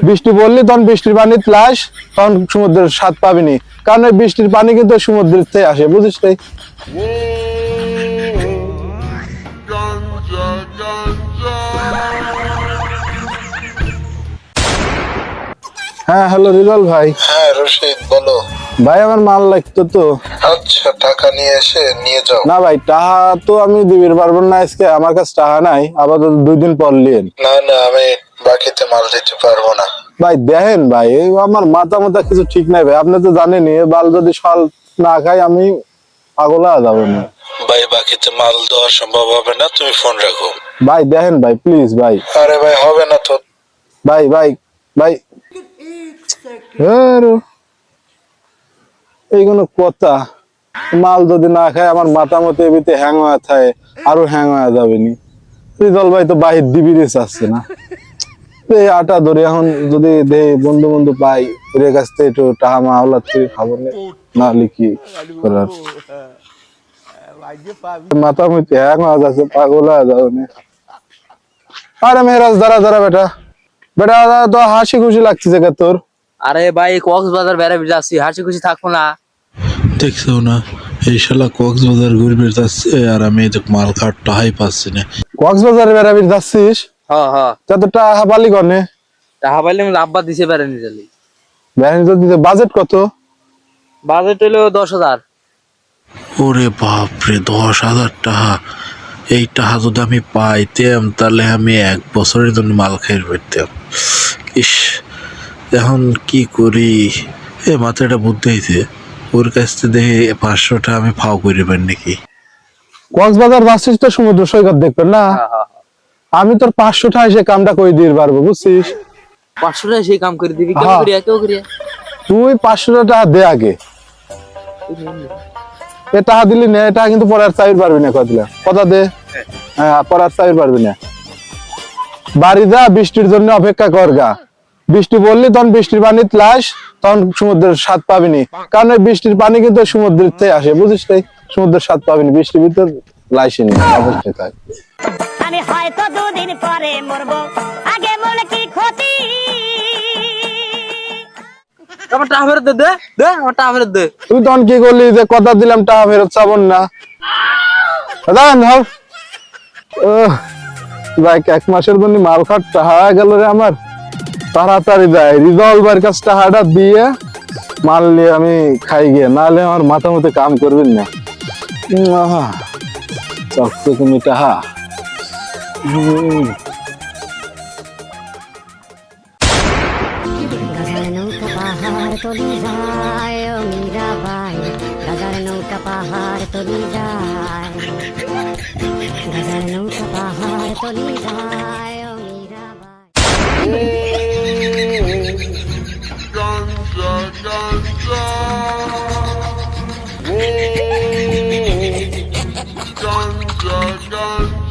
বৃষ্টি পড়লে তখন বৃষ্টির পানি লাশ, তখন সমুদ্রের স্বাদ পাবিনি, কারণ এই বৃষ্টির পানি কিন্তু সমুদ্রের থেকে আসে, বুঝিস তাই? হ্যাঁ, হ্যালো রিজাল ভাই। হ্যাঁ রশিদ, বলো। ভাই আমার মাল লাগতো তো। আচ্ছা, টাকা নিয়ে এসে নিয়ে যাও। না ভাই, টাকা তো আমি দিবির পারবো না, আজকে আমার কাছে টাকা নাই, আপাতত 2 দিন পর লিয়েন। না না, আমি বাকিতে মাল দিতে পারবো না। ভাই দেখেন ভাই, এই আমার মাথা মাথা কিছু ঠিক নাই ভাই, আপনি তো জানেনই এই বাল যদি সকাল না খাই আমি পাগল হয়ে যাবো না। ভাই বাকিতে মাল দেওয়া সম্ভব হবে না, তুমি ফোন রাখো। ভাই দেখেন ভাই, প্লিজ ভাই। আরে ভাই, হবে না তো। ভাই ভাই ভাই, আরে, এই কোনো কথা? মাল যদি না খায় আমার মাথা মতো এবিতে হ্যাং হয়ে থাকে, আরো হ্যাং হয়ে যাবে নি। রিজল ভাই তো বাহির দিবিরে চাচ্ছে না। এই আটা ধরে এখন যদি বন্ধু বন্ধু পাই এর কাছ থেকে একটু টাকা মাওলা থেকে খাবো না লিখি করার। মাথা মতো হ্যাং হয়ে যাচ্ছে, পাগল হয়ে যাবে না। আরে মেহরাজ, দাঁড়া দাঁড়া বেটা, বেটা তো হাসি খুশি লাগছে কে তোর? আরে ভাই কক্সবাজার বেড়াতে যাচ্ছি, হাসি খুশি থাকবো না? দেখছো না, এই শালা কক্সবাজার ঘুরবে যাচ্ছে আর আমি এই মাল খাট টাহাই পাচ্ছি না। কক্সবাজারে বেড়াবি যাচ্ছিস? হ্যাঁ হ্যাঁ, তা তো টাকা পালি কনে? টাকা পাইলে আব্বা দিছে বেড়ানি চলি। বেড়ানি তো দিতে, বাজেট কত? বাজেট হইলো 10,000। ওরে বাপরে, 10,000 টাকা! এই টাকা যদি আমি পাইতাম তাহলে আমি 1 বছরের জন্য মাল খাই ফেলতাম। ইস, এখন কি করি? এ মাথাটা বুদ্ধি হয়েছে, ওর কাছ থেকে দেখে 500 টাকা আমি ফাও করে পারি নাকি। কক্সবাজার যাচ্ছিস তো সমুদ্র সৈকত দেখবেন না? হ্যাঁ হ্যাঁ, আমি তোর 500 টাকা এসে কামটা করে দিয়ে পারবো, বুঝছিস? 500 টাকা সেই কাম করে দিবি? কেউ হ্যাঁ। করিয়া কেউ করিয়া তুই 500 টাকা দে আগে, এ টাকা দিলি না, এটা কিন্তু পরে আর চাইর পারবি না, কথা কথা দে। হ্যাঁ, পরে আর চাইর পারবি না। বাড়ি যা, বৃষ্টির জন্য অপেক্ষা কর গা। বৃষ্টি পড়লি তখন বৃষ্টির পানি লাশ, তখন সমুদ্রের স্বাদ পাবিনি, কারণ এই বৃষ্টির পানি কিন্তু সমুদ্রের থেকে আসে, বুঝিস তাই? সমুদ্রের স্বাদ পাবিনি, বৃষ্টির ভিতর লাইসিনি অবশ্যই তাই। আমি হয়তো 2 দিন পরে মরবো, আগে বলে কি ক্ষতি? আমার টাকা ফেরত দে, দে দে আমার টাকা ফেরত দে। তুই তখন কি করলি যে কথা দিলাম টাকা ফেরত চাবন না? দাঁড়ান ধর, দেখ 1 মাসের জন্য মাল খাট টাকা গেল রে আমার। তাড়াতাড়ি যায় রিজলভার কাছে টাকাটা দিয়ে মাল নিয়ে আমি খাই গিয়ে, নাহলে আমার মাথা মতো কাম করবেন না। চকচকে তুমি টাকা। গাজার নৌকা পাহাড় তলি যায় ও মীরাবাই, গাজার নৌকা পাহাড় তলি যায়, গাজার নৌকা পাহাড় তলি যায় ও মীরাবাই। Ganja, ganja.